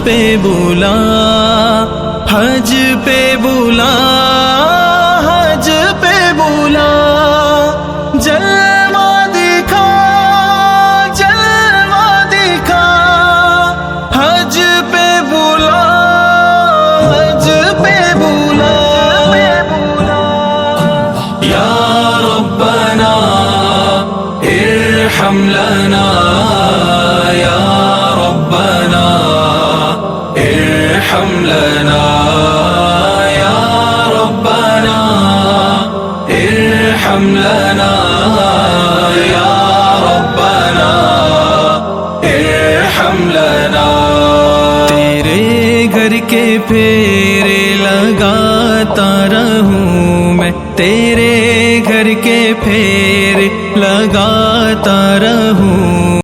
पे बुला, हज पे बुला, हज पे बुला। जलवा दिखा, जलवा दिखा, हज पे बुला, हज पे बुला। या रब्बना इरहम लना, या रब्बना इरहम लना, या रब्बना इरहम लना, या रब्बना इरहम लना। तेरे घर के फेरे लगाता रहूं मैं, तेरे घर के फेरे लगाता रहूं।